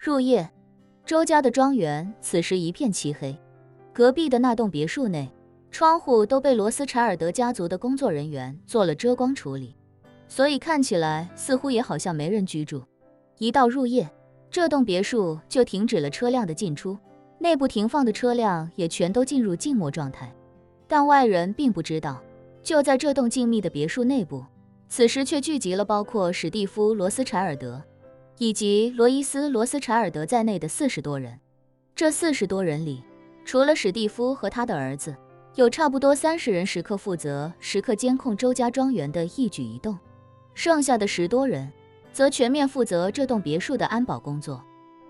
入夜，周家的庄园此时一片漆黑，隔壁的那栋别墅内，窗户都被罗斯柴尔德家族的工作人员做了遮光处理，所以看起来似乎也好像没人居住。一到入夜，这栋别墅就停止了车辆的进出，内部停放的车辆也全都进入静默状态。但外人并不知道，就在这栋静谧的别墅内部，此时却聚集了包括史蒂夫·罗斯柴尔德以及罗伊斯·罗斯柴尔德在内的40多人。这40多人里，除了史蒂夫和他的儿子，有差不多30人时刻负责时刻监控周家庄园的一举一动，剩下的10多人则全面负责这栋别墅的安保工作。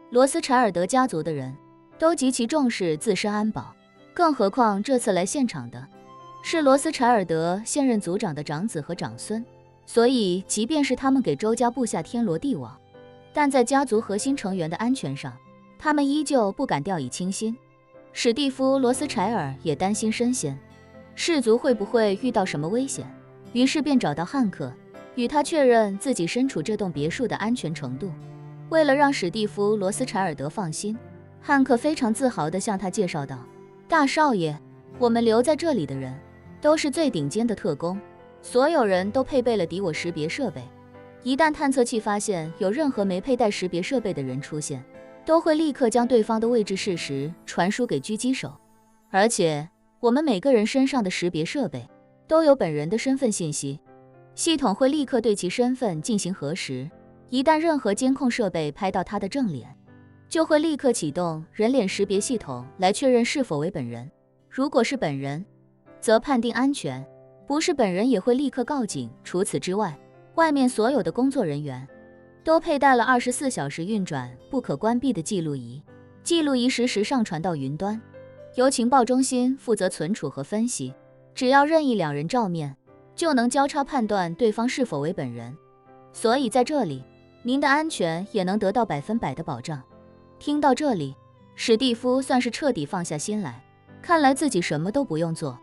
罗斯柴尔德家族的人都极其重视自身安保，更何况这次来现场的是罗斯柴尔德现任族长的长子和长孙，所以即便是他们给周家布下天罗地网，但在家族核心成员的安全上，他们依旧不敢掉以轻心。史蒂夫·罗斯柴尔也担心身先士卒会不会遇到什么危险，于是便找到汉克，与他确认自己身处这栋别墅的安全程度。为了让史蒂夫·罗斯柴尔德放心，汉克非常自豪地向他介绍道：大少爷，我们留在这里的人都是最顶尖的特工，所有人都配备了敌我识别设备，一旦探测器发现有任何没佩戴识别设备的人出现，都会立刻将对方的位置事实传输给狙击手。而且我们每个人身上的识别设备都有本人的身份信息，系统会立刻对其身份进行核实，一旦任何监控设备拍到他的正脸，就会立刻启动人脸识别系统来确认是否为本人。如果是本人，则判定安全；不是本人也会立刻告警。除此之外，外面所有的工作人员都佩戴了24小时运转、不可关闭的记录仪，记录仪实时上传到云端，由情报中心负责存储和分析。只要任意2人照面，就能交叉判断对方是否为本人。所以在这里，您的安全也能得到100%的保障。听到这里，史蒂夫算是彻底放下心来，看来自己什么都不用做，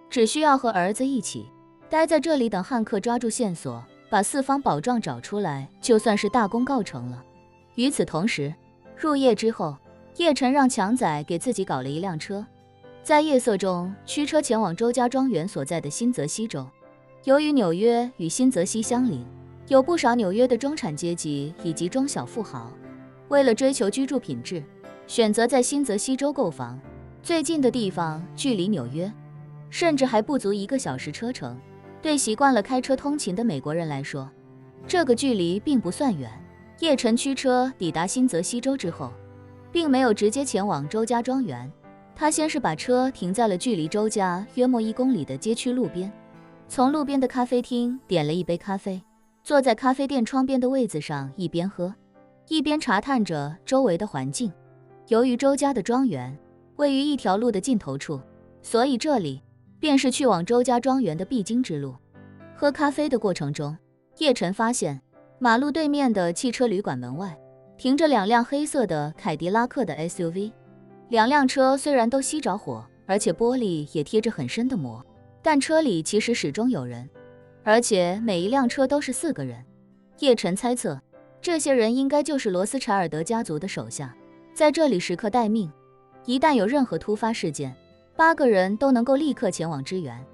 只需要和儿子一起待在这里等汉克抓住线索，把4方宝藏找出来，就算是大功告成了。与此同时，入夜之后，叶晨让强仔给自己搞了一辆车，在夜色中驱车前往周家庄园所在的新泽西州。由于纽约与新泽西相邻，有不少纽约的中产阶级以及中小富豪，为了追求居住品质，选择在新泽西州购房。最近的地方距离纽约甚至还不足1个小时车程，对习惯了开车通勤的美国人来说，这个距离并不算远。叶晨驱车抵达新泽西州之后，并没有直接前往周家庄园，他先是把车停在了距离周家约莫1公里的街区路边，从路边的咖啡厅点了一杯咖啡，坐在咖啡店窗边的位子上，一边喝一边查探着周围的环境。由于周家的庄园位于一条路的尽头处，所以这里便是去往周家庄园的必经之路。喝咖啡的过程中，叶晨发现马路对面的汽车旅馆门外停着2辆黑色的凯迪拉克的 SUV。 2辆车虽然都熄着火，而且玻璃也贴着很深的膜，但车里其实始终有人，而且每一辆车都是4个人。叶晨猜测，这些人应该就是罗斯柴尔德家族的手下，在这里时刻待命，一旦有任何突发事件，8个人都能够立刻前往支援。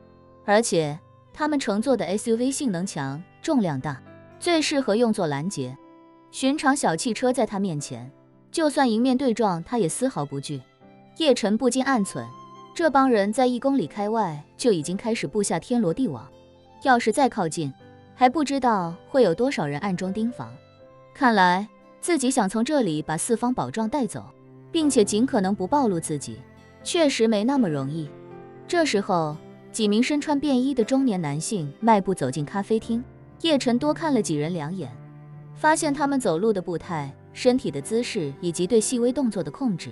而且他们乘坐的 SUV 性能强，重量大，最适合用作拦截。寻常小汽车在他面前，就算迎面对撞，他也丝毫不惧。叶晨不禁暗忖，这帮人在1公里开外就已经开始布下天罗地网，要是再靠近，还不知道会有多少人暗中盯防。看来自己想从这里把4方宝藏带走，并且尽可能不暴露自己，确实没那么容易。这时候，几名身穿便衣的中年男性迈步走进咖啡厅，叶晨多看了几人2眼，发现他们走路的步态、身体的姿势以及对细微动作的控制，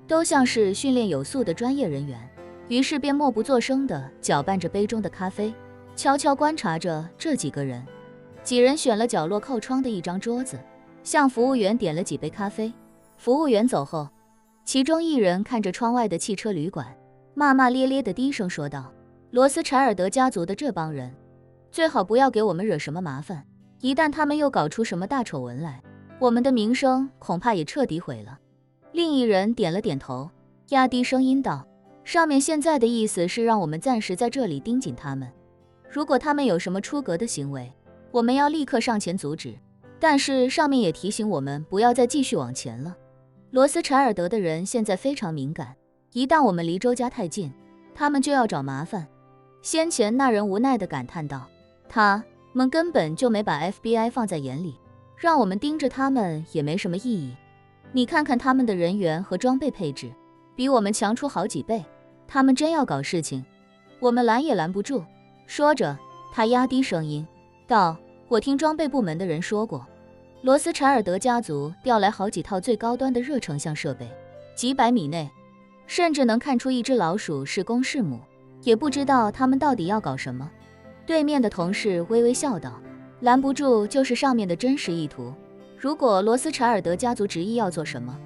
都像是训练有素的专业人员，于是便默不作声地搅拌着杯中的咖啡，悄悄观察着这几个人。几人选了角落靠窗的一张桌子，向服务员点了几杯咖啡。服务员走后，其中一人看着窗外的汽车旅馆，骂骂咧咧地低声说道：罗斯柴尔德家族的这帮人，最好不要给我们惹什么麻烦，一旦他们又搞出什么大丑闻来，我们的名声恐怕也彻底毁了。另一人点了点头，压低声音道，上面现在的意思是让我们暂时在这里盯紧他们，如果他们有什么出格的行为，我们要立刻上前阻止。但是上面也提醒我们不要再继续往前了。罗斯柴尔德的人现在非常敏感，一旦我们离周家太近，他们就要找麻烦。先前那人无奈地感叹道，他们根本就没把 FBI 放在眼里，让我们盯着他们也没什么意义。你看看他们的人员和装备配置，比我们强出好几倍，他们真要搞事情，我们拦也拦不住。说着，他压低声音道，我听装备部门的人说过，罗斯柴尔德家族调来好几套最高端的热成像设备，几百米内甚至能看出一只老鼠是公是母，也不知道他们到底要搞什么。对面的同事微微笑道，拦不住就是上面的真实意图，如果罗斯柴尔德家族执意要做什么，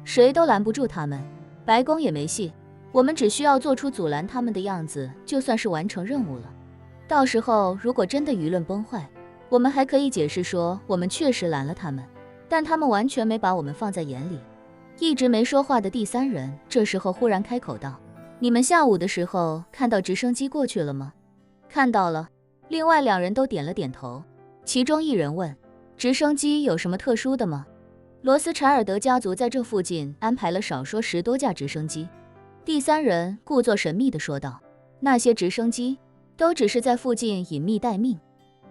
谁都拦不住他们，白宫也没戏，我们只需要做出阻拦他们的样子，就算是完成任务了。到时候如果真的舆论崩坏，我们还可以解释说我们确实拦了他们，但他们完全没把我们放在眼里。一直没说话的第三人这时候忽然开口道，你们下午的时候看到直升机过去了吗？看到了。另外两人都点了点头。其中一人问，直升机有什么特殊的吗？罗斯柴尔德家族在这附近安排了少说10多架直升机。第三人故作神秘地说道，那些直升机都只是在附近隐秘待命，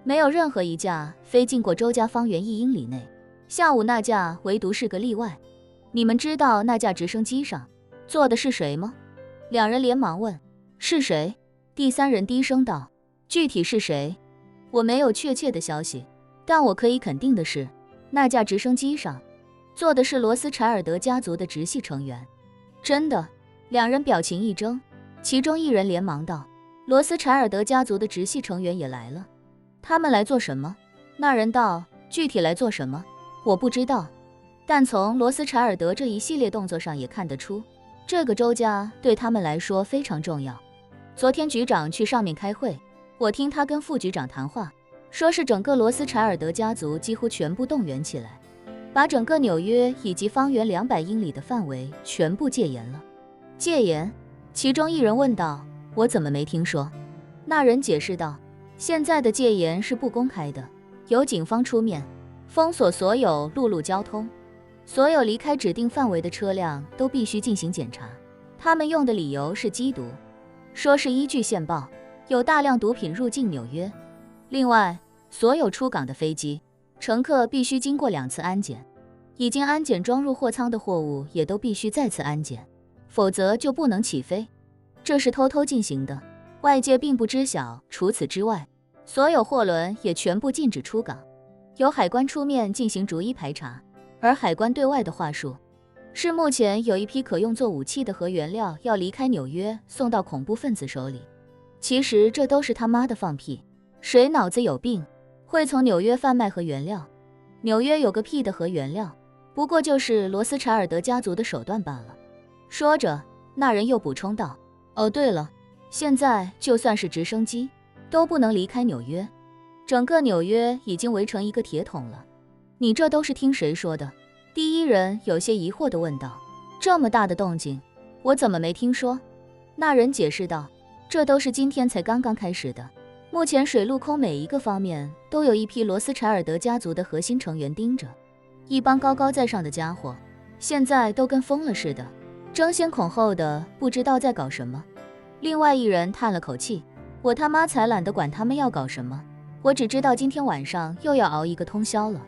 没有任何一架飞进过周家方圆1英里内，下午那架唯独是个例外。你们知道那架直升机上坐的是谁吗？两人连忙问，是谁？第三人低声道，具体是谁我没有确切的消息，但我可以肯定的是，那架直升机上坐的是罗斯柴尔德家族的直系成员。真的？两人表情一怔，其中一人连忙道，罗斯柴尔德家族的直系成员也来了。他们来做什么？那人道，具体来做什么我不知道，但从罗斯柴尔德这一系列动作上也看得出，这个周家对他们来说非常重要。昨天局长去上面开会，我听他跟副局长谈话，说是整个罗斯柴尔德家族几乎全部动员起来，把整个纽约以及方圆200英里的范围全部戒严了。戒严？其中一人问道，我怎么没听说？那人解释道，现在的戒严是不公开的，由警方出面封锁所有陆路交通，所有离开指定范围的车辆都必须进行检查。他们用的理由是缉毒，说是依据线报有大量毒品入境纽约。另外，所有出港的飞机乘客必须经过2次安检，已经安检装入货舱的货物也都必须再次安检，否则就不能起飞。这是偷偷进行的，外界并不知晓。除此之外，所有货轮也全部禁止出港，由海关出面进行逐一排查。而海关对外的话术是，目前有一批可用作武器的核原料要离开纽约送到恐怖分子手里。其实这都是他妈的放屁，谁脑子有病会从纽约贩卖核原料？纽约有个屁的核原料，不过就是罗斯柴尔德家族的手段罢了。说着，那人又补充道，哦对了，现在就算是直升机都不能离开纽约，整个纽约已经围成一个铁桶了。你这都是听谁说的？第一人有些疑惑地问道，这么大的动静，我怎么没听说？那人解释道，这都是今天才刚刚开始的，目前水陆空每一个方面都有一批罗斯柴尔德家族的核心成员盯着，一帮高高在上的家伙，现在都跟疯了似的，争先恐后的不知道在搞什么。另外一人叹了口气，我他妈才懒得管他们要搞什么，我只知道今天晚上又要熬一个通宵了，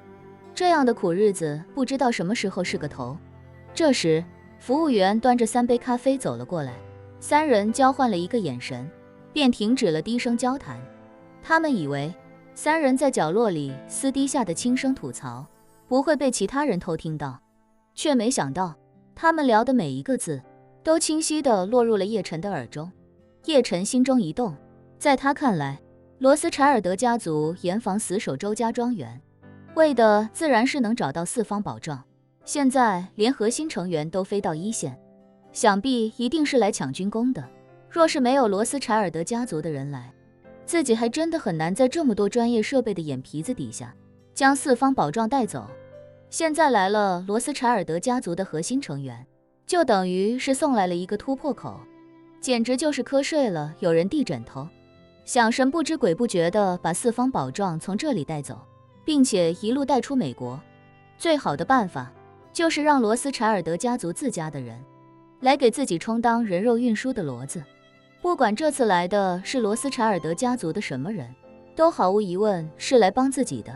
这样的苦日子不知道什么时候是个头。这时，服务员端着3杯咖啡走了过来，三人交换了一个眼神，便停止了低声交谈。他们以为三人在角落里私底下的轻声吐槽不会被其他人偷听到，却没想到他们聊的每一个字都清晰地落入了叶晨的耳中。叶晨心中一动，在他看来，罗斯柴尔德家族严防死守周家庄园，为的自然是能找到4方宝藏。现在连核心成员都飞到一线，想必一定是来抢军功的。若是没有罗斯柴尔德家族的人来，自己还真的很难在这么多专业设备的眼皮子底下将4方宝藏带走。现在来了罗斯柴尔德家族的核心成员，就等于是送来了一个突破口，简直就是瞌睡了有人递枕头，想神不知鬼不觉地把四方宝藏从这里带走，并且一路带出美国。最好的办法就是让罗斯柴尔德家族自家的人来给自己充当人肉运输的骡子。不管这次来的是罗斯柴尔德家族的什么人，都毫无疑问是来帮自己的。